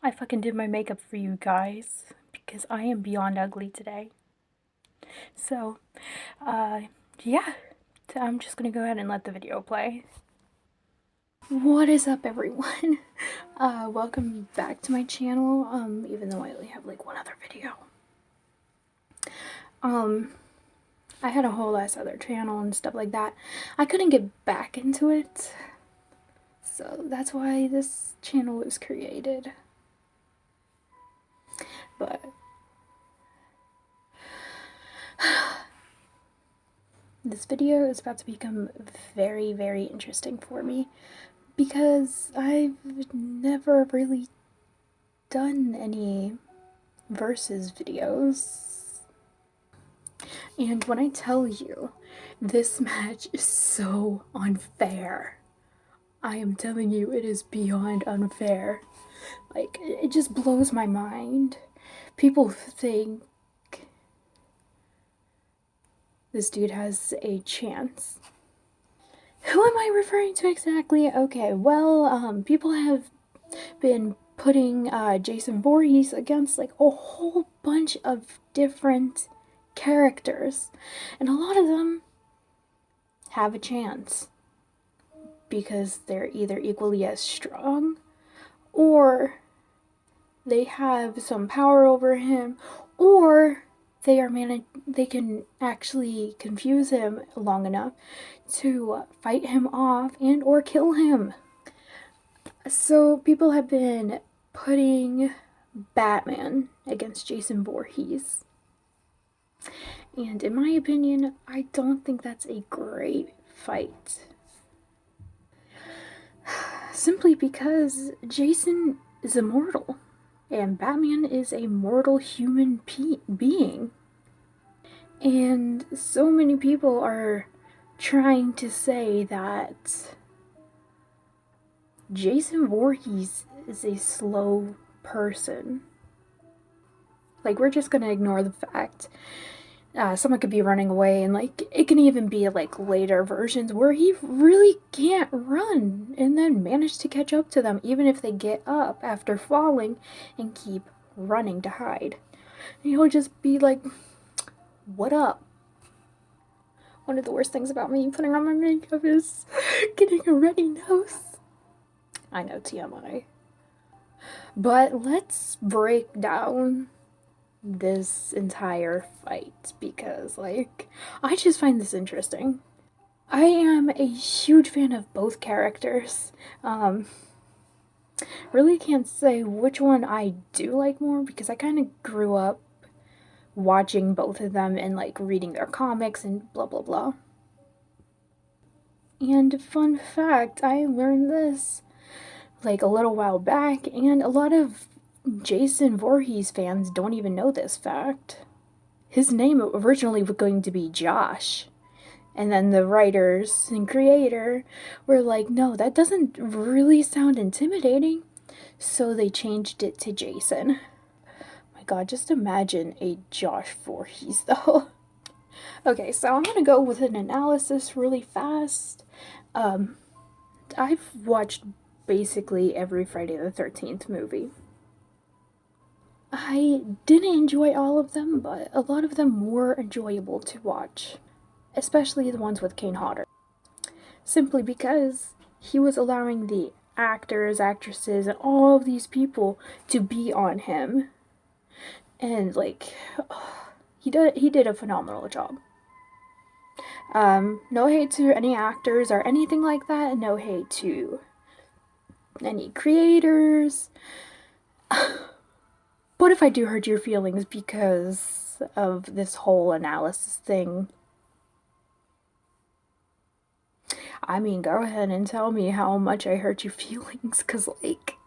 I fucking did my makeup for you guys because I am beyond ugly today. So, uh, yeah, I'm just gonna go ahead and let the video play. What is up, everyone? Welcome back to my channel, even though I only have like one other video. I had a whole ass other channel and stuff like that. I couldn't get back into it, so that's why this channel was created. But this video is about to become very, very interesting for me because I've never really done any versus videos. And when I tell you this match is so unfair, I am telling you it is beyond unfair. Like, it just blows my mind. People think this dude has a chance. Who am I referring to exactly? Okay, well, people have been putting Jason Voorhees against like a whole bunch of different characters, and a lot of them have a chance because they're either equally as strong or they have some power over him, or they can actually confuse him long enough to fight him off and or kill him. So people have been putting Batman against Jason Voorhees. And in my opinion, I don't think that's a great fight. Simply because Jason is immortal and Batman is a mortal human being. And so many people are trying to say that Jason Voorhees is a slow person. Like, we're just gonna ignore the fact someone could be running away, and like it can even be like later versions where he really can't run and then manage to catch up to them even if they get up after falling and keep running to hide. And he'll just be like, what up? One of the worst things about me putting on my makeup is getting a runny nose. I know, TMI. But let's break down this entire fight because, like, I just find this interesting. I am a huge fan of both characters. Really can't say which one I do like more because I kind of grew up watching both of them and like reading their comics and blah blah blah. And fun fact, I learned this like a little while back, and a lot of Jason Voorhees fans don't even know this fact. His name originally was going to be Josh, and then the writers and creator were like, no, that doesn't really sound intimidating, so they changed it to Jason. My god, just imagine a Josh Voorhees though. Okay, so I'm gonna go with an analysis really fast. I've watched basically every Friday the 13th movie. I didn't enjoy all of them, but a lot of them were enjoyable to watch, especially the ones with Kane Hodder. Simply because he was allowing the actors, actresses, and all of these people to be on him. And like, he did a phenomenal job. No hate to any actors or anything like that. No hate to any creators. What if I do hurt your feelings because of this whole analysis thing? I mean, go ahead and tell me how much I hurt your feelings, because, like...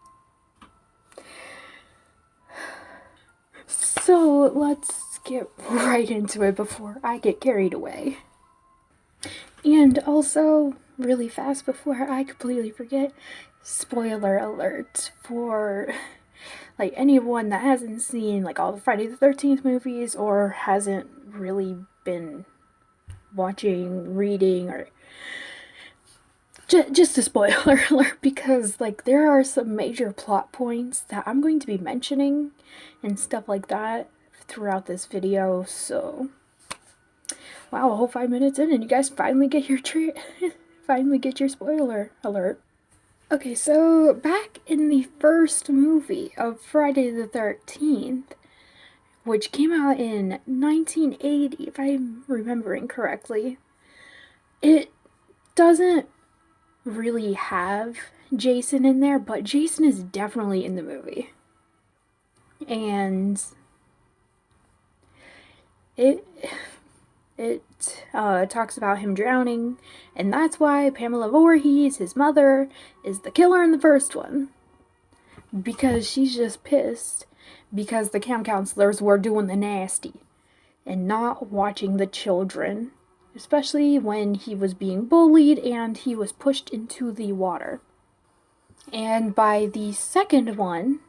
So, let's get right into it before I get carried away. And also, really fast before I completely forget, spoiler alert for... like anyone that hasn't seen like all the Friday the 13th movies or hasn't really been watching, reading, or just a spoiler alert, because like there are some major plot points that I'm going to be mentioning and stuff like that throughout this video. So wow, a whole 5 minutes in and you guys finally get your finally get your spoiler alert. Okay, so back in the first movie of Friday the 13th, which came out in 1980, if I'm remembering correctly, it doesn't really have Jason in there, but Jason is definitely in the movie. And it talks about him drowning, and that's why Pamela Voorhees, his mother, is the killer in the first one. Because she's just pissed because the camp counselors were doing the nasty and not watching the children, especially when he was being bullied and he was pushed into the water. And by the second one,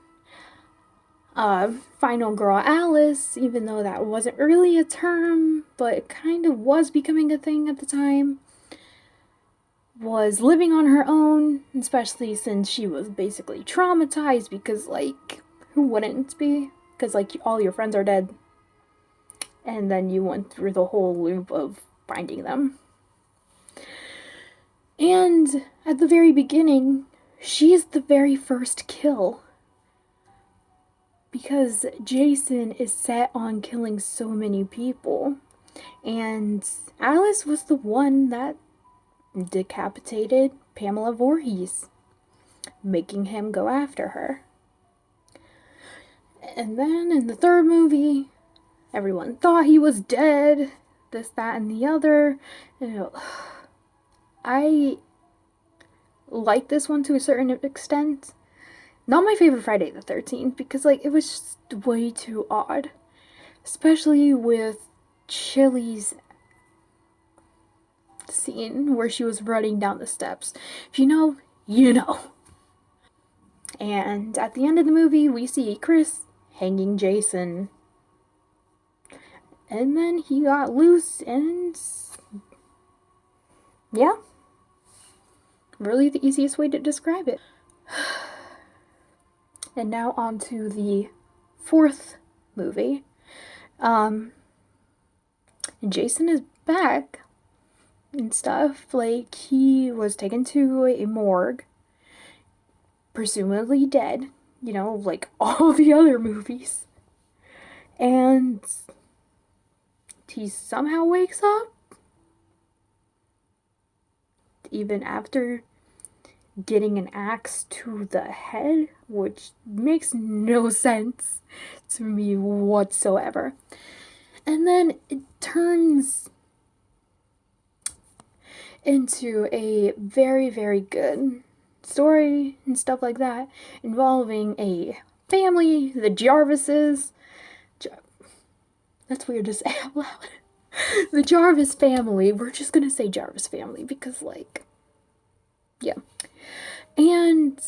Final Girl Alice, even though that wasn't really a term, but it kind of was becoming a thing at the time, was living on her own, especially since she was basically traumatized because, like, who wouldn't be? Because, like, all your friends are dead. And then you went through the whole loop of finding them. And at the very beginning, she is the very first kill. Because Jason is set on killing so many people. And Alice was the one that decapitated Pamela Voorhees, making him go after her. And then in the third movie, everyone thought he was dead, this, that, and the other. You know, I like this one to a certain extent. Not my favorite Friday the 13th, because, like, it was just way too odd. Especially with Chili's scene where she was running down the steps. If you know, you know. And at the end of the movie, we see Chris hanging Jason. And then he got loose and... yeah. Really the easiest way to describe it. And now on to the fourth movie. Jason is back and stuff. Like, he was taken to a morgue, presumably dead, you know, like all the other movies. And he somehow wakes up, even after getting an axe to the head, which makes no sense to me whatsoever. And then it turns into a very, very good story and stuff like that, involving a family, the Jarvises. That's weird to say out loud. The Jarvis family. We're just gonna say Jarvis family because, like, yeah. And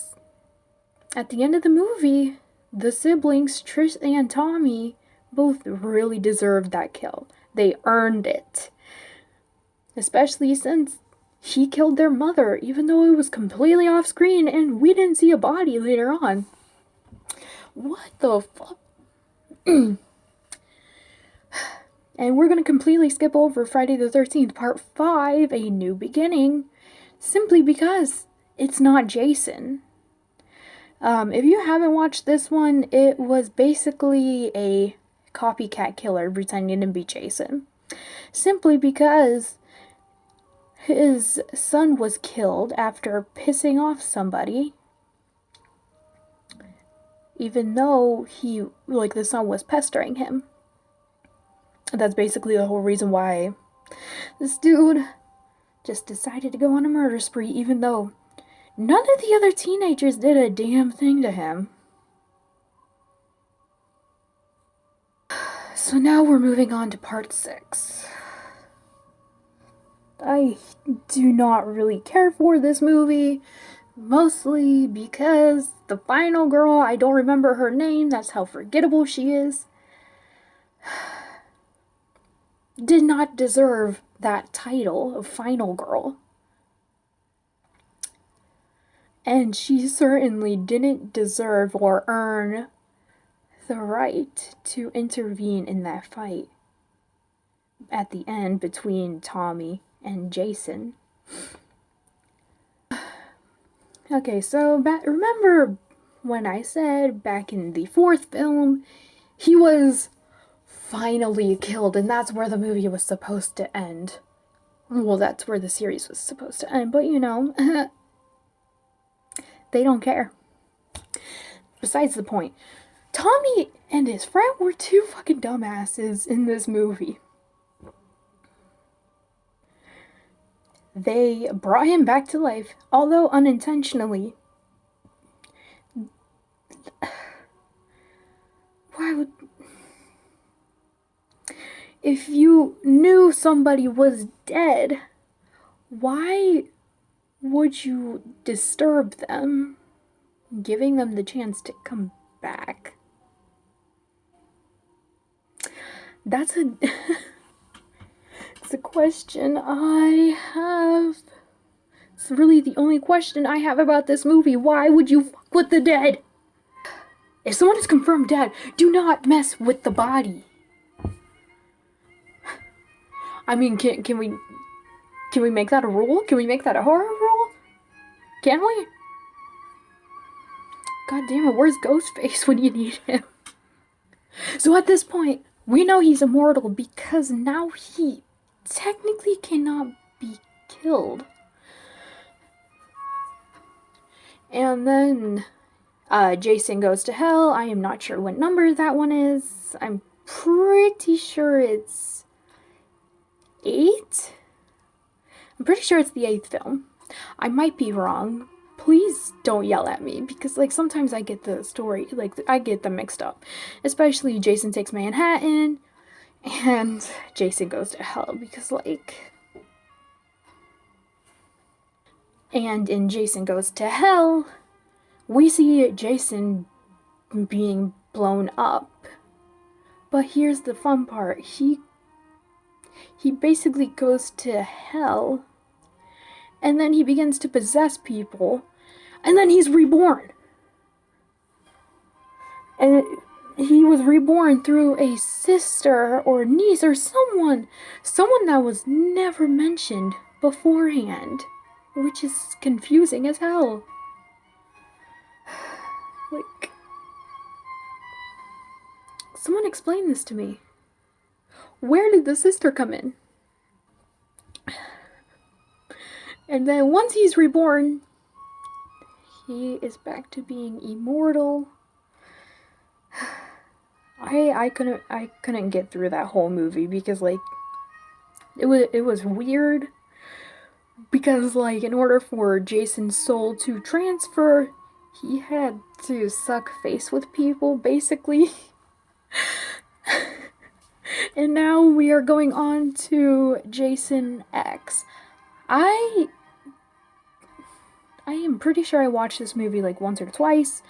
at the end of the movie, the siblings, Trish and Tommy, both really deserved that kill. They earned it. Especially since he killed their mother, even though it was completely off screen and we didn't see a body later on. What the fuck? And we're gonna completely skip over Friday the 13th, Part 5, A New Beginning, simply because it's not Jason. If you haven't watched this one, it was basically a copycat killer pretending to be Jason. Simply because his son was killed after pissing off somebody, even though the son was pestering him. That's basically the whole reason why this dude just decided to go on a murder spree, even though none of the other teenagers did a damn thing to him. So now we're moving on to Part 6. I do not really care for this movie, mostly because the final girl, I don't remember her name, that's how forgettable she is, did not deserve that title of final girl. And she certainly didn't deserve or earn the right to intervene in that fight at the end between Tommy and Jason. Okay, so remember when I said back in the 4th film, he was finally killed, and that's where the movie was supposed to end. Well, that's where the series was supposed to end, but you know, they don't care. Besides the point, Tommy and his friend were 2 fucking dumbasses in this movie. They brought him back to life, although unintentionally. Why would... If you knew somebody was dead, why would you disturb them, giving them the chance to come back? That's a... It's a question I have. It's really the only question I have about this movie. Why would you fuck with the dead? If someone is confirmed dead, do not mess with the body. I mean, can we make that a rule? Can we make that a horror rule? Can we? God damn it, where's Ghostface when you need him? So at this point, we know he's immortal because now he technically cannot be killed. And then Jason Goes to Hell. I am not sure what number that one is. I'm pretty sure it's 8? I'm pretty sure it's the 8th film. I might be wrong. Please don't yell at me, because like sometimes I get the story, like I get them mixed up. Especially Jason Takes Manhattan and Jason Goes to Hell, because like... And in Jason Goes to Hell, we see Jason being blown up. But here's the fun part. He basically goes to hell, and then he begins to possess people, and then he's reborn. And he was reborn through a sister or niece or someone that was never mentioned beforehand, which is confusing as hell. Like, someone explain this to me. Where did the sister come in? And then once he's reborn, he is back to being immortal. I couldn't get through that whole movie because like it was weird, because like in order for Jason's soul to transfer, he had to suck face with people basically. And now we are going on to Jason X. I am pretty sure I watched this movie like once or twice,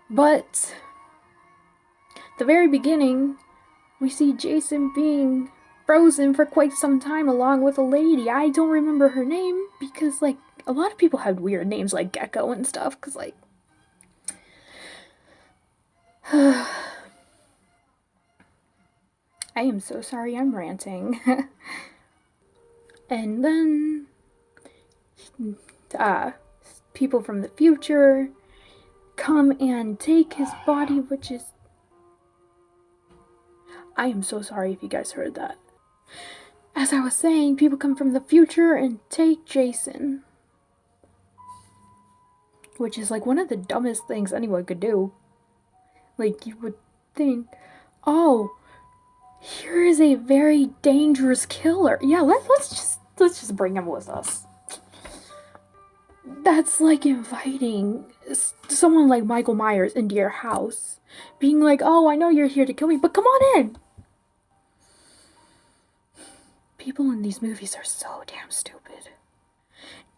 but the very beginning, we see Jason being frozen for quite some time along with a lady. I don't remember her name because like a lot of people have weird names like Gecko and stuff, because like I am so sorry I'm ranting. And then people from the future come and take his body, which is... I am so sorry if you guys heard that. As I was saying, people come from the future and take Jason, which is like one of the dumbest things anyone could do. Like, you would think, oh, here is a very dangerous killer. Yeah, let's just bring him with us. That's like inviting someone like Michael Myers into your house, being like, oh, I know you're here to kill me, but come on in. People in these movies are so damn stupid.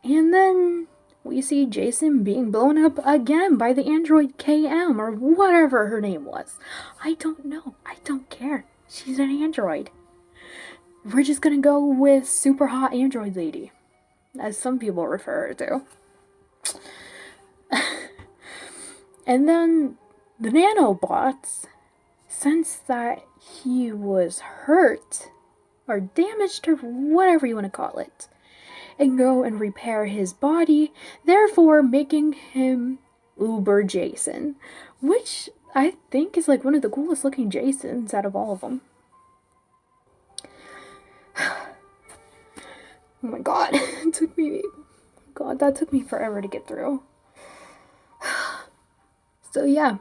And then we see Jason being blown up again by the android KM, or whatever her name was. I don't know. I don't care. She's an android. We're just gonna go with super hot android lady, as some people refer her to. And then the nanobots, since that he was hurt or damaged or whatever you want to call it, and go and repair his body, therefore making him Uber Jason, which I think is like one of the coolest looking Jasons out of all of them. Oh my god, that took me forever to get through. So yeah,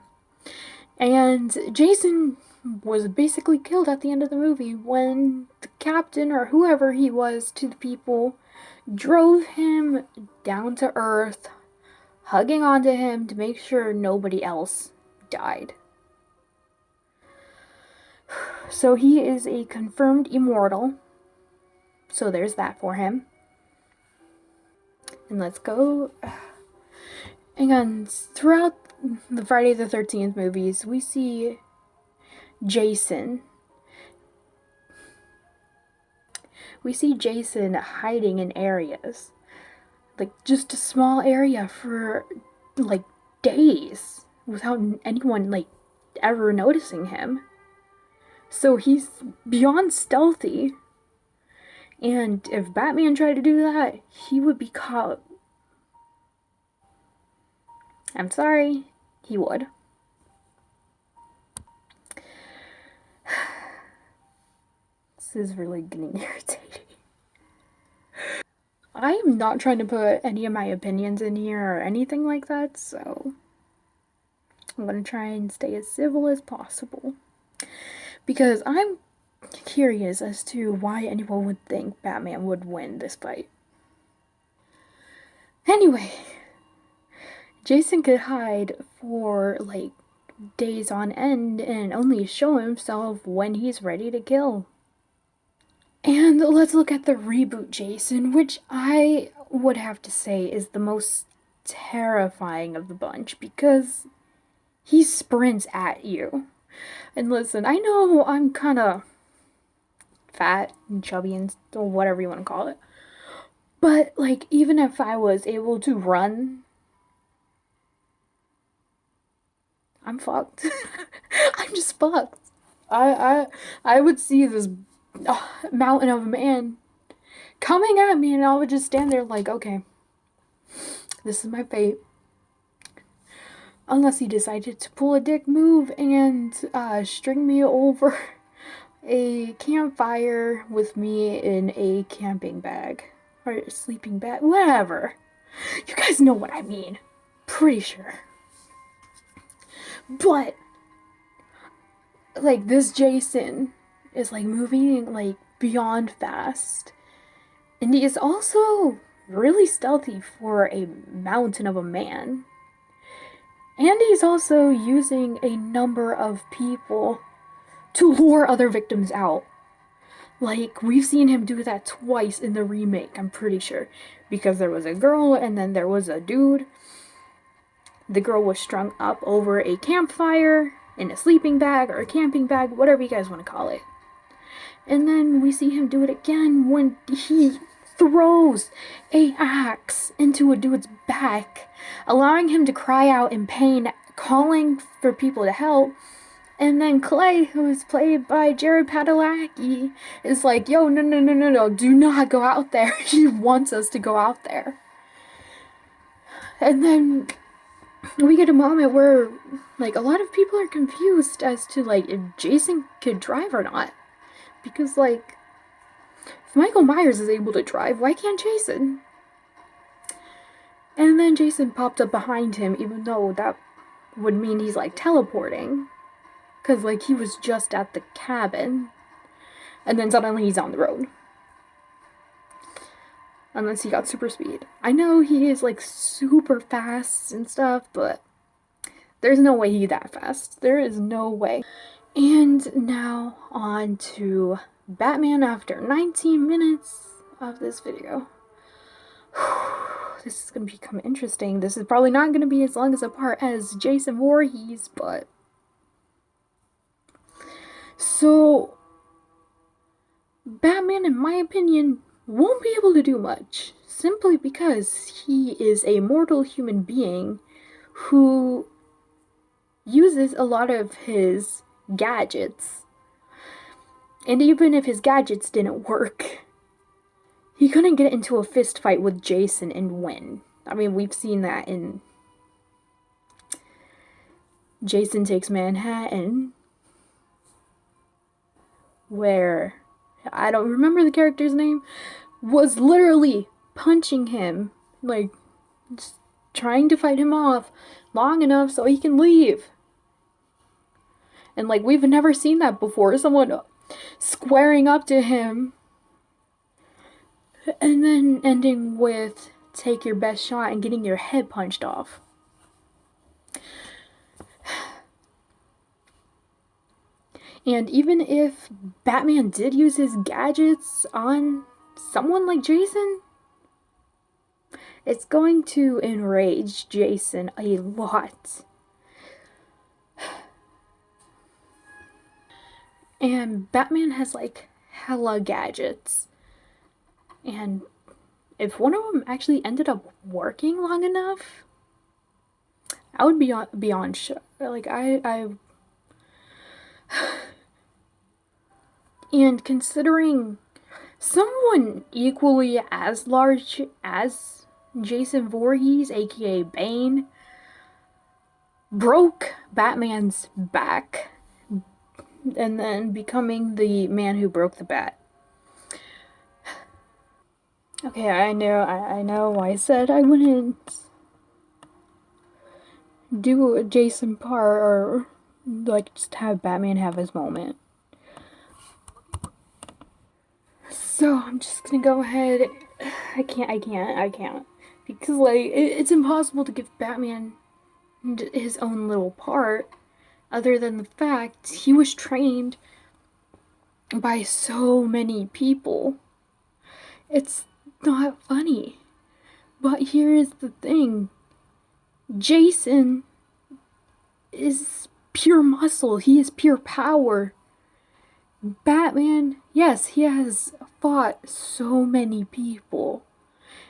and Jason was basically killed at the end of the movie when the captain or whoever he was to the people drove him down to earth, hugging onto him to make sure nobody else died. So he is a confirmed immortal. So there's that for him. And let's go. And throughout the Friday the 13th movies, we see Jason. We see Jason hiding in areas. Like, just a small area for, like, days without anyone, like, ever noticing him. So he's beyond stealthy. And if Batman tried to do that, he would be caught. I'm sorry, he would. This is really getting irritating. I am not trying to put any of my opinions in here or anything like that, so I'm gonna try and stay as civil as possible. Because I'm curious as to why anyone would think Batman would win this fight. Anyway, Jason could hide for like days on end and only show himself when he's ready to kill. And let's look at the reboot Jason, which I would have to say is the most terrifying of the bunch because he sprints at you. And listen, I know I'm kind of fat and chubby and whatever you want to call it. But, like, even if I was able to run, I'm fucked. I'm just fucked. I would see this mountain of a man coming at me and I would just stand there like, okay, this is my fate. Unless he decided to pull a dick move and string me over a campfire with me in a camping bag. Or a sleeping bag. Whatever. You guys know what I mean. Pretty sure. But, like, this Jason is, like, moving, like, beyond fast. And he is also really stealthy for a mountain of a man. And he's also using a number of people to lure other victims out. Like, we've seen him do that twice in the remake, I'm pretty sure. Because there was a girl and then there was a dude. The girl was strung up over a campfire in a sleeping bag or a camping bag, whatever you guys want to call it. And then we see him do it again when he throws an axe into a dude's back, allowing him to cry out in pain, calling for people to help. And then Clay, who is played by Jared Padalecki, is like, yo, no, do not go out there. He wants us to go out there. And then we get a moment where, like, a lot of people are confused as to, like, if Jason could drive or not. Because, like, if Michael Myers is able to drive, why can't Jason? And then Jason popped up behind him, even though that would mean he's, like, teleporting. Because, like, he was just at the cabin. And then suddenly he's on the road. Unless he got super speed. I know he is, like, super fast and stuff, but there's no way he's that fast. There is no way. And now on to Batman after 19 minutes of this video. This is going to become interesting. This is probably not going to be as long as a part as Jason Voorhees, but... So, Batman, in my opinion, won't be able to do much, simply because he is a mortal human being who uses a lot of his gadgets. And even if his gadgets didn't work, he couldn't get into a fist fight with Jason and win. I mean, we've seen that in Jason Takes Manhattan, where, I don't remember the character's name, was literally punching him, like, just trying to fight him off long enough so he can leave. And, like, we've never seen that before. Someone squaring up to him and then ending with take your best shot and getting your head punched off. And even if Batman did use his gadgets on someone like Jason, it's going to enrage Jason a lot. And Batman has like hella gadgets. And if one of them actually ended up working long enough, I would be beyond shook. Like, and considering someone equally as large as Jason Voorhees, aka Bane, broke Batman's back and then becoming the man who broke the bat. Okay, I know I said I wouldn't do a Jason part or like just have Batman have his moment. So I'm just gonna go ahead. I can't. Because like it's impossible to give Batman his own little part, other than the fact he was trained by so many people. It's not funny. But here is the thing. Jason is pure muscle. He is pure power. Batman, yes, he has fought so many people.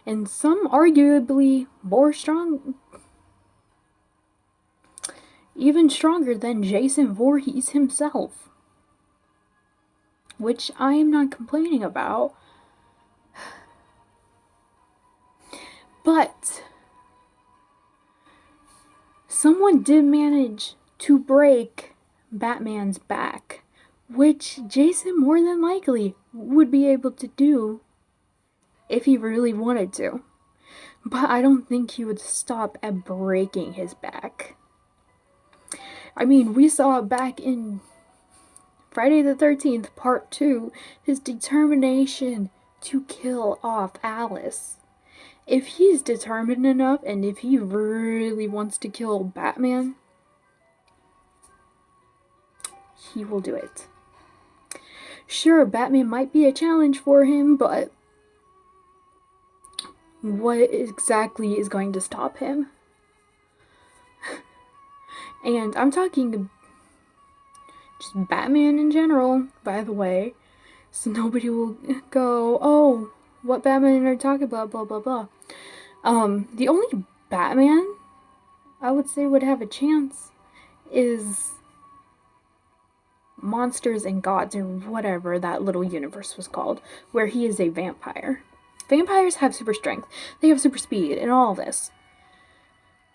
And some arguably more strong, even stronger than Jason Voorhees himself. Which I am not complaining about. But someone did manage to break Batman's back, which Jason more than likely would be able to do if he really wanted to. But I don't think he would stop at breaking his back. I mean, we saw back in Friday the 13th, Part 2, his determination to kill off Alice. If he's determined enough and if he really wants to kill Batman, he will do it. Sure, Batman might be a challenge for him, but what exactly is going to stop him? And I'm talking just Batman in general, by the way, so nobody will go, oh, what Batman are you talking about, blah, blah, blah. The only Batman I would say would have a chance is Monsters and Gods, or whatever that little universe was called, where he is a vampire. Vampires have super strength, they have super speed, and all this.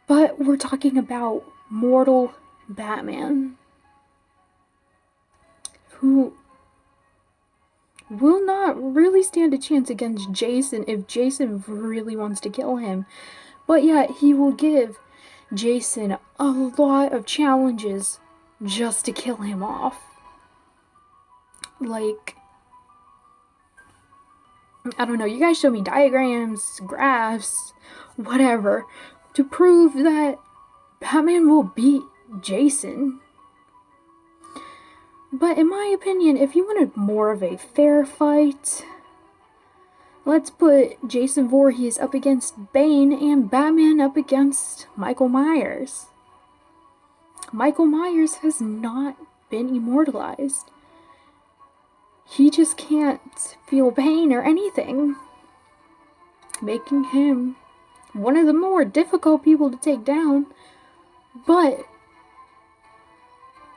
But we're talking about mortal Batman, who will not really stand a chance against Jason if Jason really wants to kill him. But yet, he will give Jason a lot of challenges just to kill him off. Like, I don't know, you guys show me diagrams, graphs, whatever, to prove that Batman will beat Jason. But in my opinion, if you wanted more of a fair fight, let's put Jason Voorhees up against Bane and Batman up against Michael Myers. Michael Myers has not been immortalized. He just can't feel pain or anything, making him one of the more difficult people to take down. But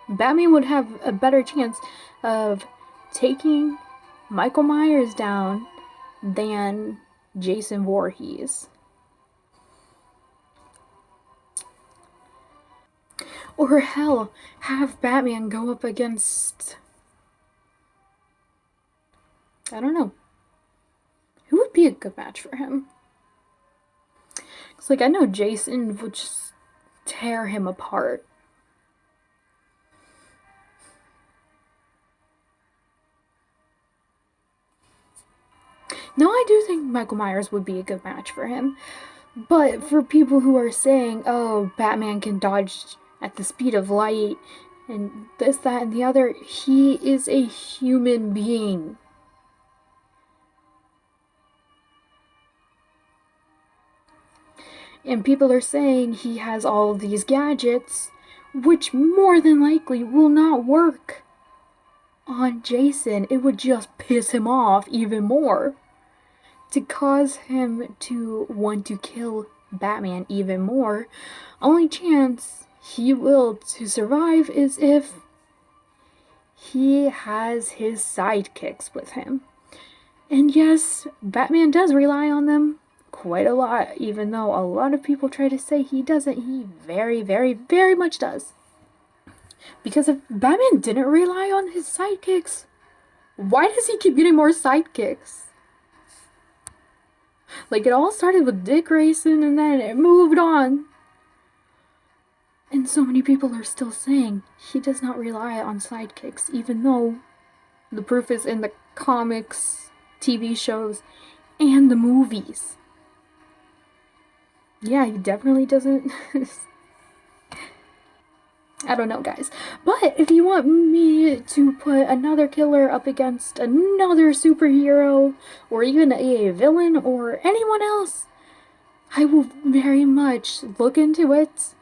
Batman would have a better chance of taking Michael Myers down than Jason Voorhees. Or hell, have Batman go up against... I don't know. Who would be a good match for him? Because, like, I know Jason would just tear him apart. No, I do think Michael Myers would be a good match for him. But for people who are saying, oh, Batman can dodge at the speed of light, and this, that, and the other, he is a human being. And people are saying he has all of these gadgets, which more than likely will not work on Jason. It would just piss him off even more to cause him to want to kill Batman even more. Only chance he will to survive is if he has his sidekicks with him. And yes, Batman does rely on them quite a lot, even though a lot of people try to say he doesn't. He very, very, very much does. Because if Batman didn't rely on his sidekicks, why does he keep getting more sidekicks? Like, it all started with Dick Grayson and then it moved on. And so many people are still saying he does not rely on sidekicks, even though the proof is in the comics, TV shows, and the movies. Yeah, he definitely doesn't. I don't know, guys. But if you want me to put another killer up against another superhero, or even a villain, or anyone else, I will very much look into it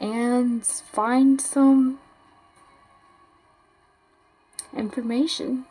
and find some information.